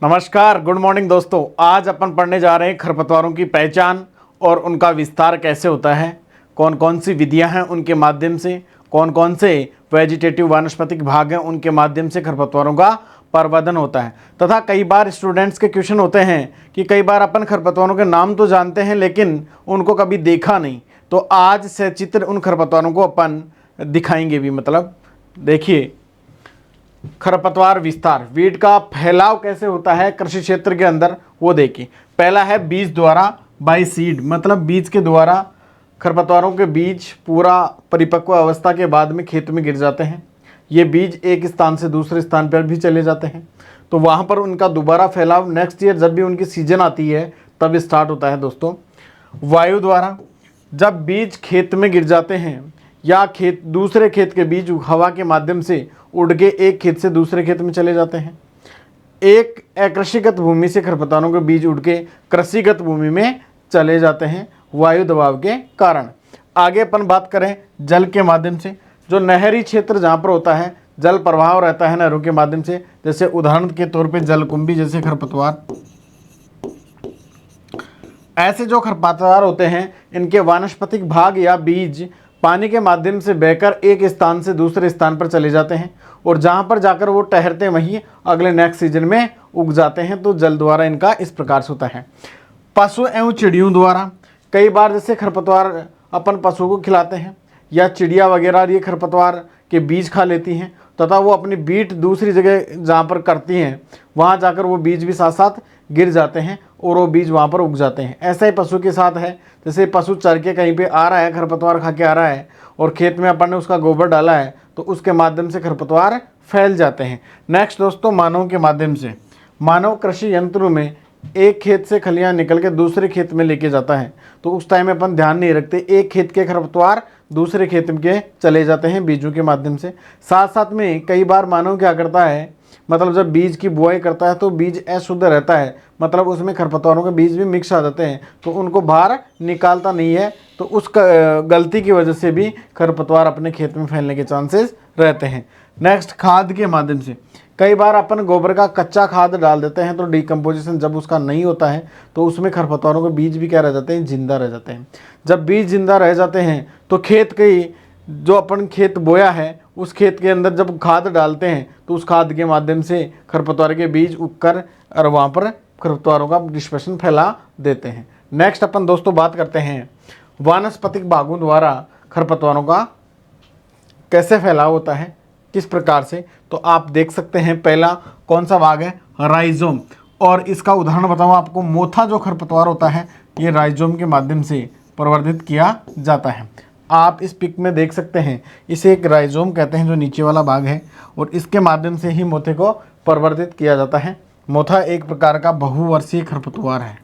नमस्कार, good morning दोस्तों। आज अपन पढ़ने जा रहे हैं खरपतवारों की पहचान और उनका विस्तार कैसे होता है, कौन कौन सी विधियां हैं उनके माध्यम से, कौन कौन से वेजिटेटिव वानस्पतिक भाग हैं उनके माध्यम से खरपतवारों का प्रवर्धन होता है। तथा कई बार स्टूडेंट्स के क्वेश्चन होते हैं कि कई बार अपन खरपतवारों के नाम तो जानते हैं लेकिन उनको कभी देखा नहीं, तो आज सचित्र उन खरपतवारों को अपन दिखाएंगे भी। मतलब देखिए, खरपतवार विस्तार, वीड का फैलाव कैसे होता है कृषि क्षेत्र के अंदर, वो देखिए। पहला है बीज द्वारा, बाय सीड, मतलब बीज के द्वारा खरपतवारों के बीज पूरा परिपक्व अवस्था के बाद में खेत में गिर जाते हैं। ये बीज एक स्थान से दूसरे स्थान पर भी चले जाते हैं, तो वहाँ पर उनका दोबारा फैलाव नेक्स्ट ईयर जब भी उनकी सीजन आती है तब स्टार्ट होता है दोस्तों। वायु द्वारा, जब बीज खेत में गिर जाते हैं या दूसरे खेत के बीज हवा के माध्यम से उड़ के एक खेत से दूसरे खेत में चले जाते हैं। एक अकृषिगत भूमि से खरपतवारों के बीज उड़ के कृषिगत भूमि में चले जाते हैं वायु दबाव के कारण। आगे अपन बात करें जल के माध्यम से, जो नहरी क्षेत्र जहाँ पर होता है जल प्रवाह रहता है नहरों के माध्यम से, जैसे उदाहरण के तौर पे जलकुंभी जैसे खरपतवार। ऐसे जो खरपतवार होते हैं इनके वानस्पतिक भाग या बीज पानी के माध्यम से बहकर एक स्थान से दूसरे स्थान पर चले जाते हैं और जहाँ पर जाकर वो ठहरते हैं वहीं अगले नेक्स्ट सीजन में उग जाते हैं। तो जल द्वारा इनका इस प्रकार से होता है। पशु एवं चिड़ियों द्वारा, कई बार जैसे खरपतवार अपन पशुओं को खिलाते हैं या चिड़िया वगैरह ये खरपतवार के बीज खा लेती हैं तथा वो अपनी बीट दूसरी जगह जहाँ पर करती हैं वहाँ जाकर वो बीज भी साथ साथ गिर जाते हैं और वो बीज वहाँ पर उग जाते हैं। ऐसा ही पशु के साथ है, जैसे पशु चर के कहीं पे आ रहा है, खरपतवार खा के आ रहा है और खेत में अपन ने उसका गोबर डाला है तो उसके माध्यम से खरपतवार फैल जाते हैं। नेक्स्ट दोस्तों, मानव के माध्यम से, मानव कृषि यंत्रों में एक खेत से खलियाँ निकल के दूसरे खेत में लेके जाता है तो उस टाइम में अपन ध्यान नहीं रखते, एक खेत के खरपतवार दूसरे खेत के चले जाते हैं बीजों के माध्यम से। साथ साथ में कई बार मानव क्या करता है, मतलब जब बीज की बुआई करता है तो बीज अशुद्ध रहता है, मतलब उसमें खरपतवारों के बीज भी मिक्स आ जाते हैं तो उनको बाहर निकालता नहीं है, तो उस गलती की वजह से भी खरपतवार अपने खेत में फैलने के चांसेस रहते हैं। नेक्स्ट, खाद के माध्यम से, कई बार अपन गोबर का कच्चा खाद डाल देते हैं तो डिकम्पोजिशन जब उसका नहीं होता है तो उसमें खरपतवारों के बीज भी क्या रह जाते हैं, जिंदा रह जाते हैं। जब बीज जिंदा रह जाते हैं तो खेत की जो अपन खेत बोया है उस खेत के अंदर जब खाद डालते हैं तो उस खाद के माध्यम से खरपतवार के बीज उगकर और वहाँ पर खरपतवारों का डिस्पर्शन फैला देते हैं। नेक्स्ट अपन दोस्तों बात करते हैं वानस्पतिक भागों द्वारा खरपतवारों का कैसे फैलाव होता है, किस प्रकार से। तो आप देख सकते हैं, पहला कौन सा भाग है, राइजोम, और इसका उदाहरण बताऊँ आपको, मोथा जो खरपतवार होता है ये राइजोम के माध्यम से प्रवर्धित किया जाता है। आप इस पिक में देख सकते हैं, इसे एक राइजोम कहते हैं जो नीचे वाला भाग है और इसके माध्यम से ही मोथे को प्रवर्धित किया जाता है। मोथा एक प्रकार का बहुवर्षीय खरपतवार है।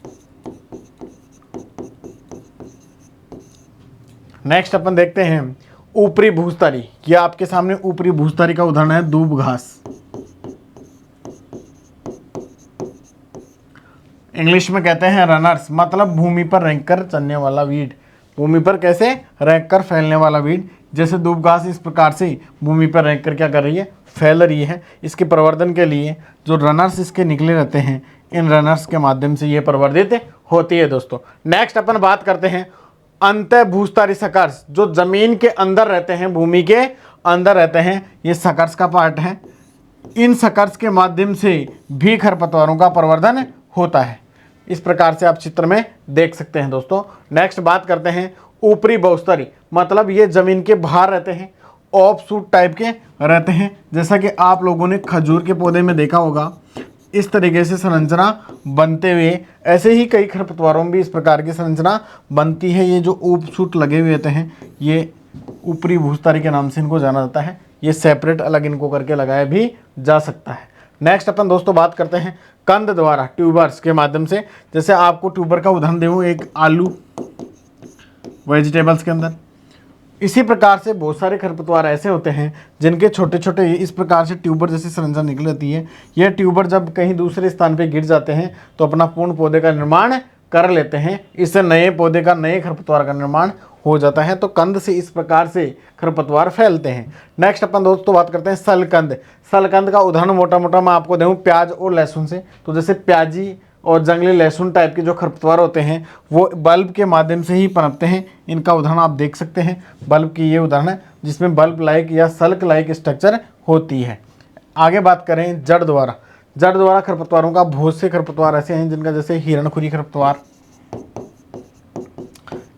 नेक्स्ट अपन देखते हैं ऊपरी भूस्तरी। यह आपके सामने ऊपरी भूस्तरी का उदाहरण है, दूब घास। इंग्लिश में कहते हैं रनर्स, मतलब भूमि पर रेंगकर चलने वाला वीड, भूमि पर कैसे रेंगकर फैलने वाला वीड। जैसे दूब घास इस प्रकार से भूमि पर रेंगकर क्या कर रही है, फैल रही है। इसके प्रवर्धन के लिए जो रनर्स इसके निकले रहते हैं, इन रनर्स के माध्यम से ये प्रवर्धित होती है दोस्तों। नेक्स्ट अपन बात करते हैं अंतः भूस्तरी सकर्स, जो जमीन के अंदर रहते हैं, भूमि के अंदर रहते हैं, ये सकर्स का पार्ट है। इन सकर्स के माध्यम से भी खरपतवारों का प्रवर्धन होता है। इस प्रकार से आप चित्र में देख सकते हैं दोस्तों। नेक्स्ट बात करते हैं ऊपरी बहुस्तरी, मतलब ये जमीन के बाहर रहते हैं, ऑफ शूट टाइप के रहते हैं। जैसा कि आप लोगों ने खजूर के पौधे में देखा होगा, इस तरीके से संरचना बनते हुए, ऐसे ही कई खरपतवारों में भी इस प्रकार की संरचना बनती है। ये जो ऊप शूट लगे हुए होते हैं ये ऊपरी भूस्तरी के नाम से इनको जाना जाता है। ये सेपरेट अलग इनको करके लगाया भी जा सकता है। नेक्स्ट अपन दोस्तों बात करते हैं कंद द्वारा, ट्यूबर्स के माध्यम से। जैसे आपको ट्यूबर का उदाहरण दूँ, एक आलू वेजिटेबल्स के अंदर। इसी प्रकार से बहुत सारे खरपतवार ऐसे होते हैं जिनके छोटे छोटे इस प्रकार से ट्यूबर जैसी संरचना निकल जाती है। यह ट्यूबर जब कहीं दूसरे स्थान पे गिर जाते हैं तो अपना पूर्ण पौधे का निर्माण कर लेते हैं। इससे नए पौधे का, नए खरपतवार का निर्माण हो जाता है। तो कंद से इस प्रकार से खरपतवार फैलते हैं। नेक्स्ट अपन दोस्तों बात करते हैं सलकंद। सलकंद का उदाहरण मोटा मोटा मैं आपको दूं प्याज और लहसुन से। तो जैसे प्याजी और जंगली लहसुन टाइप के जो खरपतवार होते हैं वो बल्ब के माध्यम से ही पनपते हैं। इनका उदाहरण आप देख सकते हैं, बल्ब की ये उदाहरण है जिसमें बल्ब लाइक या सल्क लाइक स्ट्रक्चर होती है। आगे बात करें जड़ द्वारा। जड़ द्वारा खरपतवारों का बहुत से खरपतवार ऐसे हैं जिनका जैसे हिरणखुरी खरपतवार,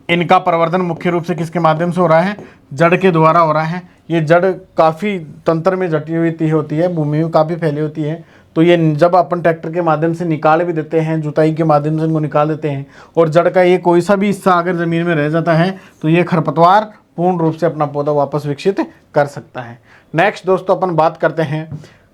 इनका प्रवर्धन मुख्य रूप से किसके माध्यम से हो रहा है? जड़ के द्वारा हो रहा है। ये जड़ काफ़ी तंत्र में जटी हुई होती है, भूमि में काफ़ी फैली होती है। तो ये जब अपन ट्रैक्टर के माध्यम से निकाल भी देते हैं, जुताई के माध्यम से इनको निकाल देते हैं और जड़ का ये कोई सा भी हिस्सा अगर ज़मीन में रह जाता है तो ये खरपतवार पूर्ण रूप से अपना पौधा वापस विकसित कर सकता है। नेक्स्ट दोस्तों अपन बात करते हैं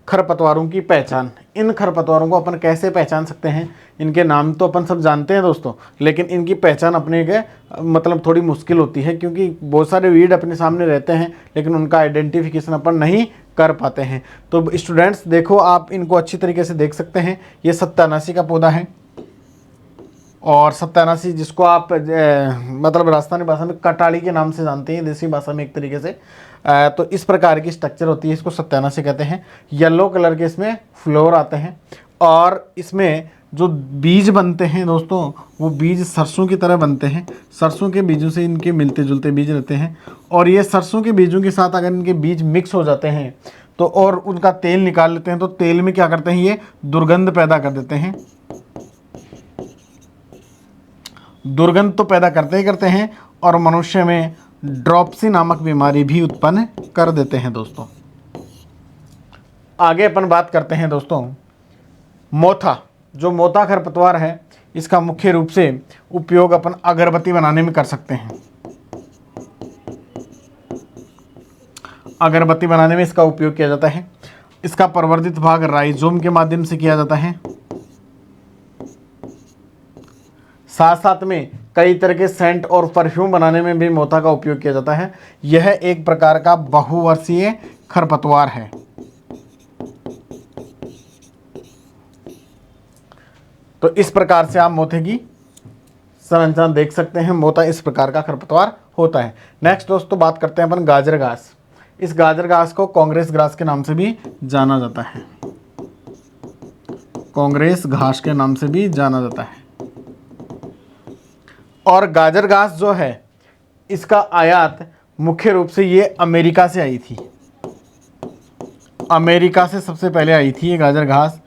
खरपतवारों की पहचान। इन खरपतवारों को अपन कैसे पहचान सकते हैं? इनके नाम तो अपन सब जानते हैं दोस्तों, लेकिन इनकी पहचान अपने के मतलब थोड़ी मुश्किल होती है क्योंकि बहुत सारे वीड अपने सामने रहते हैं लेकिन उनका आइडेंटिफिकेशन अपन नहीं कर पाते हैं। तो स्टूडेंट्स देखो, आप इनको अच्छी तरीके से देख सकते हैं। ये सत्यानाशी का पौधा है और सत्यानाशी जिसको आप मतलब राजस्थानी भाषा में कटाली के नाम से जानते हैं, देसी भाषा में एक तरीके से। तो इस प्रकार की स्ट्रक्चर होती है, इसको सत्यानाशी कहते हैं। येलो कलर के इसमें फ्लोर आते हैं और इसमें जो बीज बनते हैं दोस्तों वो बीज सरसों की तरह बनते हैं। सरसों के बीजों से इनके मिलते जुलते बीज रहते हैं और ये सरसों के बीजों के साथ अगर इनके बीज मिक्स हो जाते हैं तो और उनका तेल निकाल लेते हैं तो तेल में क्या करते हैं? ये दुर्गंध पैदा कर देते हैं। दुर्गंध तो पैदा करते ही करते हैं और मनुष्य में ड्रॉप्सी नामक बीमारी भी उत्पन्न कर देते हैं दोस्तों। आगे अपन बात करते हैं दोस्तों मोथा। जो मोथा खरपतवार है इसका मुख्य रूप से उपयोग अपन अगरबत्ती बनाने में कर सकते हैं। अगरबत्ती बनाने में इसका उपयोग किया जाता है। इसका प्रवर्धित भाग राइजोम के माध्यम से किया जाता है। साथ साथ में कई तरह के सेंट और परफ्यूम बनाने में भी मोथा का उपयोग किया जाता है। यह एक प्रकार का बहुवर्षीय खरपतवार है। तो इस प्रकार से आप मोथे की संरचना देख सकते हैं। मोथा इस प्रकार का खरपतवार होता है। नेक्स्ट दोस्तों बात करते हैं अपन गाजर घास। इस गाजर घास को कांग्रेस घास के नाम से भी जाना जाता है। कांग्रेस घास के नाम से भी जाना जाता है। और गाजर घास जो है इसका आयात मुख्य रूप से ये अमेरिका से आई थी। अमेरिका से सबसे पहले आई थी ये गाजर घास।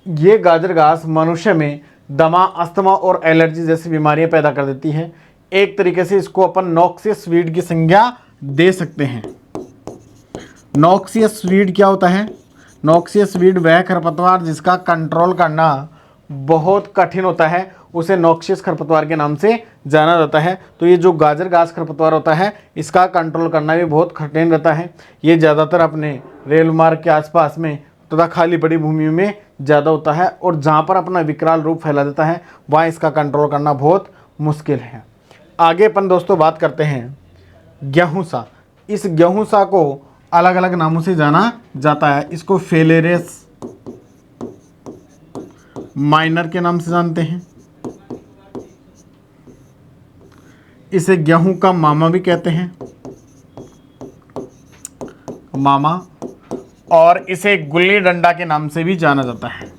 ये गाजर घास मनुष्य में दमा, अस्थमा और एलर्जी जैसी बीमारियां पैदा कर देती है। एक तरीके से इसको अपन नॉक्सियस वीड की संज्ञा दे सकते हैं। नॉक्सियस वीड क्या होता है? नॉक्सियस वीड वह खरपतवार जिसका कंट्रोल करना बहुत कठिन होता है, उसे नॉक्सियस खरपतवार के नाम से जाना जाता है। तो ये जो गाजर घास खरपतवार होता है इसका कंट्रोल करना भी बहुत कठिन रहता है। ये ज़्यादातर अपने रेल मार्ग के आसपास में तथा खाली पड़ी भूमि में ज़्यादा होता है और जहाँ पर अपना विकराल रूप फैला देता है वहाँ इसका कंट्रोल करना बहुत मुश्किल है। आगे अपन दोस्तों बात करते हैं गेहूँसा। इस गेहूँसा को अलग अलग नामों से जाना जाता है। इसको फेलेरेस माइनर के नाम से जानते हैं। इसे गेहूं का मामा भी कहते हैं, मामा। और इसे गुल्ली डंडा के नाम से भी जाना जाता है।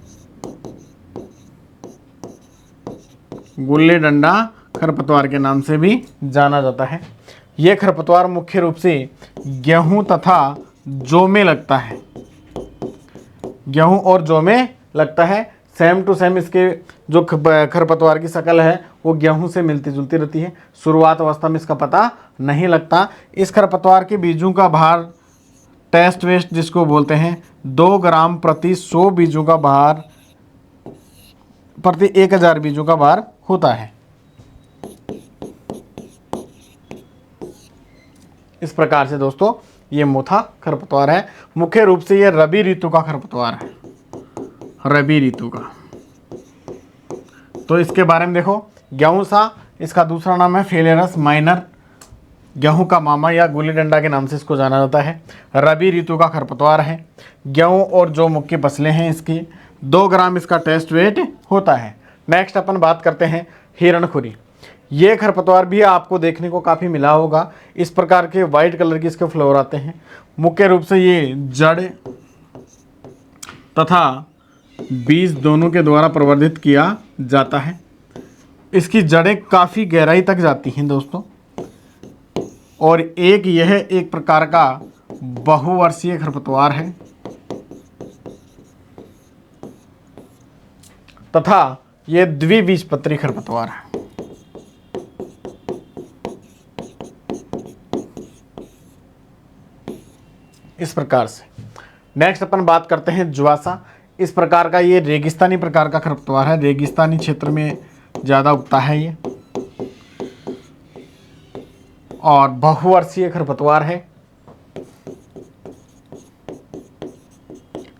गुल्ली डंडा खरपतवार के नाम से भी जाना जाता है। यह खरपतवार मुख्य रूप से गेहूं तथा जौ में लगता है। गेहूं और जौ में लगता है। सेम टू सेम इसके जो खरपतवार की शक्ल है वो गेहूं से मिलती जुलती रहती है। शुरुआत अवस्था में इसका पता नहीं लगता। इस खरपतवार के बीजों का भार टेस्ट वेस्ट जिसको बोलते हैं 2 ग्राम प्रति 100 बीजों का भार प्रति 1000 बीजों का भार होता है। इस प्रकार से दोस्तों ये मोथा खरपतवार है। मुख्य रूप से ये रबी ऋतु का खरपतवार है, रबी ऋतु का। तो इसके बारे में देखो, गेहूँसा, इसका दूसरा नाम है फेलेरस माइनर, गेहूं का मामा या गुल्ली डंडा के नाम से इसको जाना जाता है। रबी ऋतु का खरपतवार है। गेहूं और जौ मुख्य फसलें हैं इसकी। 2 ग्राम इसका टेस्ट वेट होता है। नेक्स्ट अपन बात करते हैं हिरणखुरी। ये खरपतवार भी आपको देखने को काफ़ी मिला होगा। इस प्रकार के वाइट कलर के इसके फ्लावर आते हैं। मुख्य रूप से ये जड़ तथा बीज दोनों के द्वारा प्रवर्धित किया जाता है। इसकी जड़ें काफ़ी गहराई तक जाती हैं दोस्तों। और यह एक प्रकार का बहुवर्षीय खरपतवार है तथा यह द्विबीजपत्री खरपतवार है। इस प्रकार से नेक्स्ट अपन बात करते हैं ज्वासा। इस प्रकार का ये रेगिस्तानी प्रकार का खरपतवार है। रेगिस्तानी क्षेत्र में ज़्यादा उगता है ये और बहुवर्षीय खरपतवार है।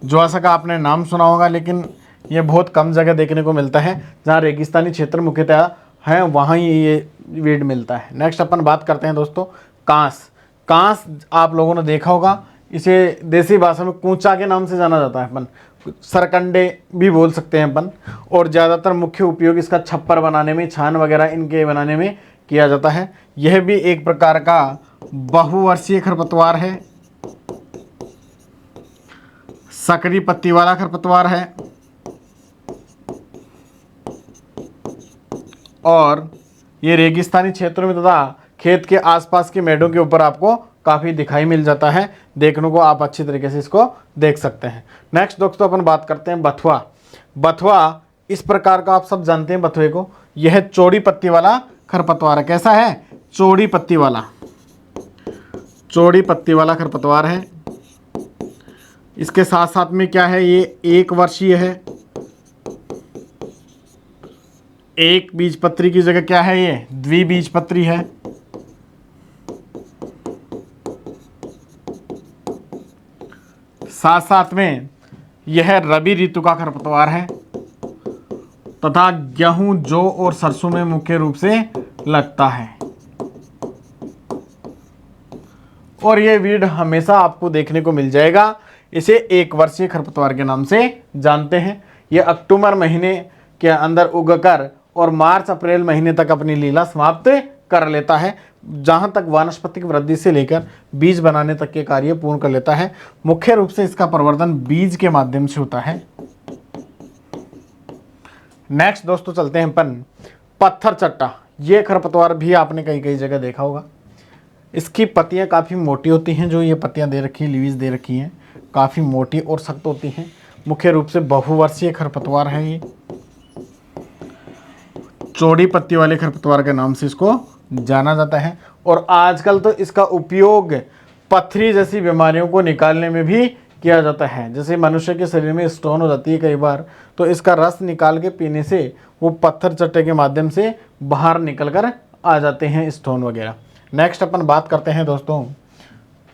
ज्वासा का आपने नाम सुना होगा, लेकिन ये बहुत कम जगह देखने को मिलता है। जहाँ रेगिस्तानी क्षेत्र मुख्यतः हैं वहाँ ही ये वीड मिलता है। नेक्स्ट अपन बात करते हैं दोस्तों कांस। कांस आप लोगों ने देखा होगा, इसे देसी भाषा में कूचा के नाम से जाना जाता है। अपन सरकंडे भी बोल सकते हैं अपन। और ज़्यादातर मुख्य उपयोग इसका छप्पर बनाने में, छान वगैरह इनके बनाने में किया जाता है। यह भी एक प्रकार का बहुवर्षीय खरपतवार है। सकरी पत्ती वाला खरपतवार है और ये रेगिस्तानी क्षेत्रों में तथा खेत के आसपास के मेड़ों के ऊपर आपको काफ़ी दिखाई मिल जाता है। देखने को आप अच्छी तरीके से इसको देख सकते हैं। नेक्स्ट दोस्तों अपन बात करते हैं बथुआ। बथुआ इस प्रकार का आप सब जानते हैं बथुए को। यह चौड़ी पत्ती वाला खरपतवार है। कैसा है? चौड़ी पत्ती वाला। चौड़ी पत्ती वाला खरपतवार है। इसके साथ साथ में क्या है, ये एक वर्षीय है। एक बीजपत्री की जगह क्या है, ये द्विबीजपत्री है। साथ साथ में यह रबी ऋतु का खरपतवार है तथा गेहूं, जौ और सरसों में मुख्य रूप से लगता है। और यह वीड हमेशा आपको देखने को मिल जाएगा। इसे एक वर्षीय खरपतवार के नाम से जानते हैं। यह अक्टूबर महीने के अंदर उगकर और मार्च अप्रैल महीने तक अपनी लीला समाप्त कर लेता है। जहां तक वानस्पतिक वृद्धि से लेकर बीज बनाने तक के कार्य पूर्ण कर लेता है। मुख्य रूप से इसका प्रवर्धन बीज के माध्यम से होता है। नेक्स्ट दोस्तों चलते हैं अपन पत्थर चट्टा। ये खरपतवार भी आपने कई कई जगह देखा होगा। इसकी पत्तियां काफ़ी मोटी होती हैं। जो ये पत्तियां दे रखी हैं, लीव्स दे रखी हैं, काफ़ी मोटी और सख्त होती हैं। मुख्य रूप से बहुवर्षीय खरपतवार है। ये चौड़ी पत्ती वाले खरपतवार के नाम से इसको जाना जाता है। और आजकल तो इसका उपयोग पथरी जैसी बीमारियों को निकालने में भी किया जाता है। जैसे मनुष्य के शरीर में स्टोन हो जाती है कई बार, तो इसका रस निकाल के पीने से वो पत्थर चट्टे के माध्यम से बाहर निकल कर आ जाते हैं स्टोन वगैरह। नेक्स्ट अपन बात करते हैं दोस्तों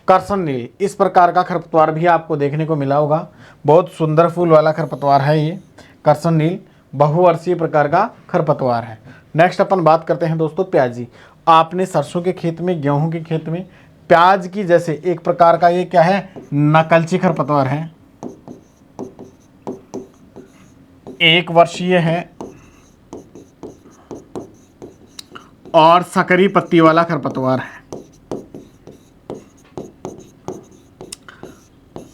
करसन नील। इस प्रकार का खरपतवार भी आपको देखने को मिला होगा। बहुत सुंदर फूल वाला खरपतवार है ये करसन नील। बहुवर्षीय प्रकार का खरपतवार है। नेक्स्ट अपन बात करते हैं दोस्तों प्याजी। आपने सरसों के खेत में, गेहूं के खेत में प्याज की जैसे एक प्रकार का ये क्या है, नकलची खरपतवार है। एक वर्षीय है और सकरी पत्ती वाला खरपतवार है।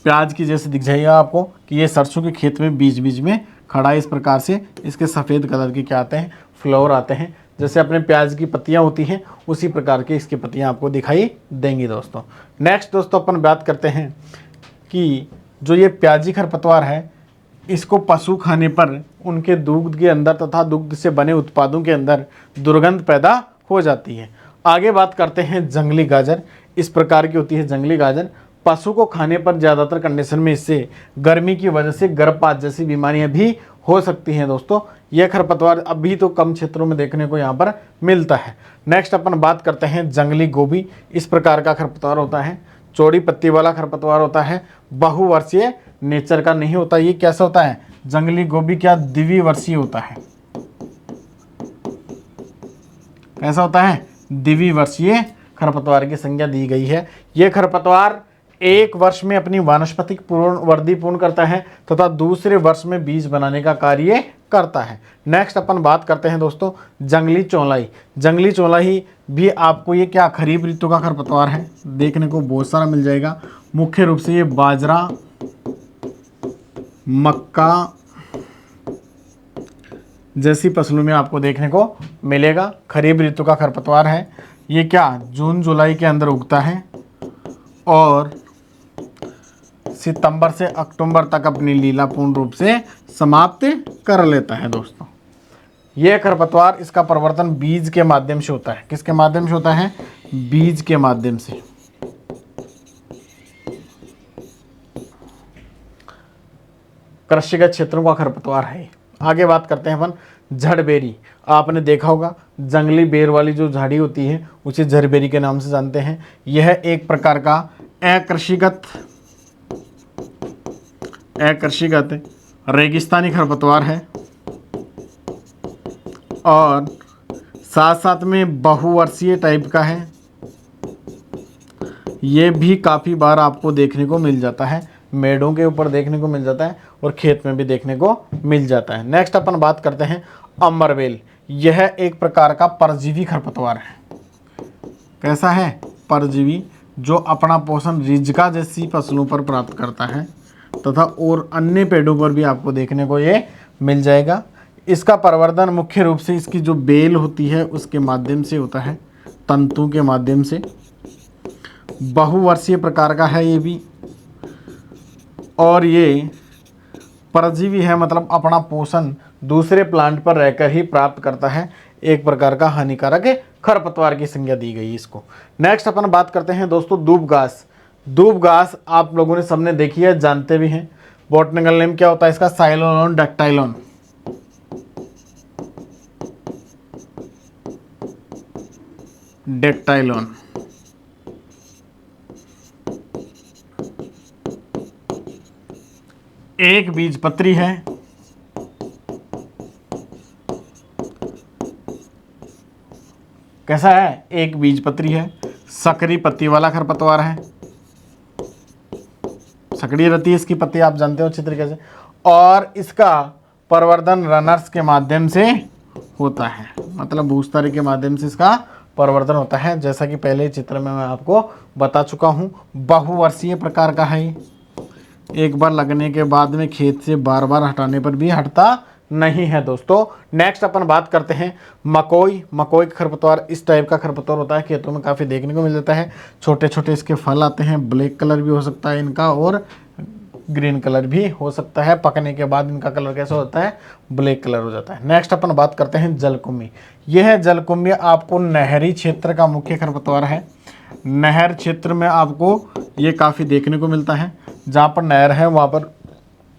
प्याज की जैसे दिख जाएगा आपको कि ये सरसों के खेत में बीच बीच में खड़ा है। इस प्रकार से इसके सफ़ेद कलर के क्या आते हैं, फ्लावर आते हैं। जैसे अपने प्याज की पत्तियां होती हैं उसी प्रकार की इसकी पत्तियां आपको दिखाई देंगी दोस्तों। नेक्स्ट दोस्तों अपन बात करते हैं कि जो ये प्याजी खरपतवार है, इसको पशु खाने पर उनके दूध के अंदर तथा दुग्ध से बने उत्पादों के अंदर दुर्गंध पैदा हो जाती है। आगे बात करते हैं जंगली गाजर। इस प्रकार की होती है जंगली गाजर। पशु को खाने पर ज़्यादातर कंडीशन में इससे गर्मी की वजह से गर्भपात जैसी बीमारियां भी हो सकती हैं दोस्तों। यह खरपतवार अभी तो कम क्षेत्रों में देखने को यहाँ पर मिलता है। नेक्स्ट अपन बात करते हैं जंगली गोभी। इस प्रकार का खरपतवार होता है। चौड़ी पत्ती वाला खरपतवार होता है। बहुवर्षीय नेचर का नहीं होता। ये कैसा होता है, जंगली गोभी क्या द्विवर्षीय होता है। कैसा होता है, द्विवर्षीय खरपतवार की संज्ञा दी गई है। यह खरपतवार एक वर्ष में अपनी वानस्पतिक पूर्ण वृद्धि पूर्ण करता है तथा दूसरे वर्ष में बीज बनाने का कार्य करता है। नेक्स्ट अपन बात करते हैं दोस्तों जंगली चौलाई। जंगली चौलाई भी आपको ये क्या खरीफ ऋतु का खरपतवार है, देखने को बहुत सारा मिल जाएगा। मुख्य रूप से ये बाजरा, मक्का जैसी फसलों में आपको देखने को मिलेगा। खरीफ ऋतु का खरपतवार है। ये क्या जून जुलाई के अंदर उगता है और सितंबर से अक्टूबर तक अपनी लीला पूर्ण रूप से समाप्त कर लेता है। दोस्तों यह खरपतवार, इसका प्रवर्तन बीज के माध्यम से होता है। किसके माध्यम से होता है? बीज के माध्यम से। कृषिगत क्षेत्रों का खरपतवार है। आगे बात करते हैं अपन झड़बेरी। आपने देखा होगा जंगली बेर वाली जो झाड़ी होती है उसे झड़बेरी के नाम से जानते हैं। यह एक प्रकार का अकृषिगत रेगिस्तानी खरपतवार है और साथ साथ में बहुवर्षीय टाइप का है। ये भी काफ़ी बार आपको देखने को मिल जाता है, मेड़ों के ऊपर देखने को मिल जाता है और खेत में भी देखने को मिल जाता है। नेक्स्ट अपन बात करते हैं अमरवेल। यह एक प्रकार का परजीवी खरपतवार है। कैसा है? परजीवी, जो अपना पोषण रिज्का जैसी फसलों पर प्राप्त करता है तथा और अन्य पेड़ों पर भी आपको देखने को ये मिल जाएगा। इसका प्रवर्धन मुख्य रूप से इसकी जो बेल होती है उसके माध्यम से होता है, तंतु के माध्यम से। बहुवर्षीय प्रकार का है ये भी और ये परजीवी है, मतलब अपना पोषण दूसरे प्लांट पर रहकर ही प्राप्त करता है। एक प्रकार का हानिकारक खरपतवार की संज्ञा दी गई इसको। नेक्स्ट अपन बात करते हैं दोस्तों दूब घास। दूब घास आप लोगों ने सबने देखी है, जानते भी हैं। बॉटनिकल नेम क्या होता है इसका? साइलोन डैक्टाइलोन। डेक्टाइलोन। एक बीजपत्री है। कैसा है? एक बीजपत्री है। सकरी पत्ती वाला खरपतवार है। सकड़ी रहती है इसकी पत्ती, आप जानते हो अच्छी तरीके से। और इसका प्रवर्धन रनर्स के माध्यम से होता है, मतलब भूस्तरी के माध्यम से इसका प्रवर्धन होता है। जैसा कि पहले चित्र में मैं आपको बता चुका हूँ, बहुवर्षीय प्रकार का है। एक बार लगने के बाद में खेत से बार बार हटाने पर भी हटता नहीं है दोस्तों। नेक्स्ट अपन बात करते हैं मकोई। मकोई का खरपतवार इस टाइप का खरपतवार होता है, खेतों में काफ़ी देखने को मिल जाता है। छोटे छोटे इसके फल आते हैं, ब्लैक कलर भी हो सकता है इनका और ग्रीन कलर भी हो सकता है। पकने के बाद इनका कलर कैसा होता है? ब्लैक कलर हो जाता है। नेक्स्ट अपन बात करते हैं जलकुंभी। यह जलकुंभी आपको नहरी क्षेत्र का मुख्य खरपतवार है। नहर क्षेत्र में आपको ये काफ़ी देखने को मिलता है। जहाँ पर नहर है वहाँ पर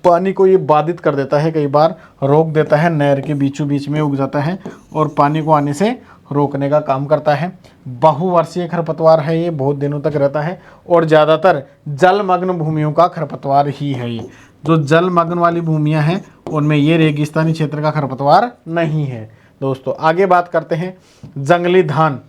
पानी को ये बाधित कर देता है, कई बार रोक देता है। नहर के बीचों बीच में उग जाता है और पानी को आने से रोकने का काम करता है। बहुवर्षीय खरपतवार है ये, बहुत दिनों तक रहता है और ज़्यादातर जलमग्न भूमियों का खरपतवार ही है ये। जो जलमग्न वाली भूमियाँ हैं उनमें ये रेगिस्तानी क्षेत्र का खरपतवार नहीं है दोस्तों। आगे बात करते हैं जंगली धान।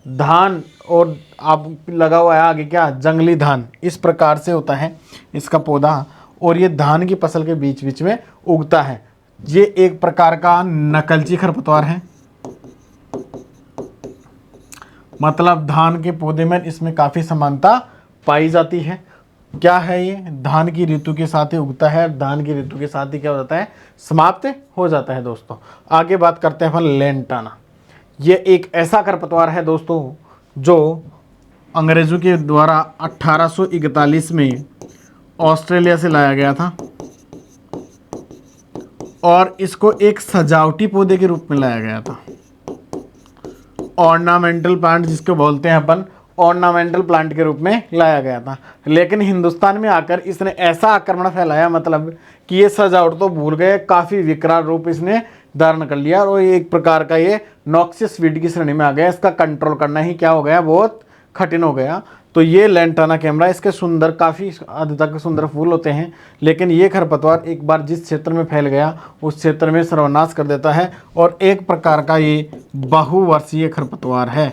धान और आप लगा हुआ है आगे क्या? जंगली धान। इस प्रकार से होता है इसका पौधा और ये धान की फसल के बीच बीच में उगता है। ये एक प्रकार का नकलची खरपतवार है, मतलब धान के पौधे में इसमें काफ़ी समानता पाई जाती है। क्या है ये? धान की ऋतु के साथ ही उगता है, धान की ऋतु के साथ ही क्या हो जाता है? समाप्त हो जाता है दोस्तों। आगे बात करते हैं अपन लेंटाना। ये एक ऐसा खरपतवार है दोस्तों जो अंग्रेज़ों के द्वारा 1841 में ऑस्ट्रेलिया से लाया गया था और इसको एक सजावटी पौधे के रूप में लाया गया था। ऑर्नामेंटल प्लांट जिसको बोलते हैं अपन, ऑर्नामेंटल प्लांट के रूप में लाया गया था। लेकिन हिंदुस्तान में आकर इसने ऐसा आक्रमण फैलाया, मतलब कि ये सजावट तो भूल गए, काफ़ी विकराल रूप इसने धारण कर लिया और एक प्रकार का ये नॉक्सियस वीड की श्रेणी में आ गया। इसका कंट्रोल करना ही क्या हो गया? बहुत कठिन हो गया। तो ये लेंटाना कैमरा, इसके सुंदर काफ़ी हद तक सुंदर फूल होते हैं, लेकिन ये खरपतवार एक बार जिस क्षेत्र में फैल गया उस क्षेत्र में सर्वनाश कर देता है और एक प्रकार का ये बहुवर्षीय खरपतवार है।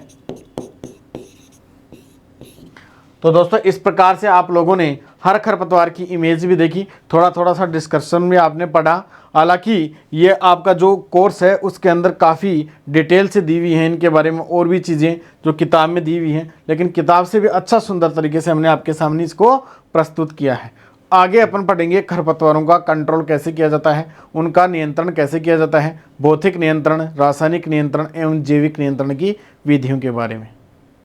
तो दोस्तों इस प्रकार से आप लोगों ने हर खरपतवार की इमेज भी देखी, थोड़ा थोड़ा सा डिस्कशन भी आपने पढ़ा। हालांकि ये आपका जो कोर्स है उसके अंदर काफ़ी डिटेल से दी हुई है इनके बारे में, और भी चीज़ें जो किताब में दी हुई हैं, लेकिन किताब से भी अच्छा सुंदर तरीके से हमने आपके सामने इसको प्रस्तुत किया है। आगे अपन पढ़ेंगे खरपतवारों का कंट्रोल कैसे किया जाता है, उनका नियंत्रण कैसे किया जाता है, भौतिक नियंत्रण, रासायनिक नियंत्रण एवं जैविक नियंत्रण की विधियों के बारे में।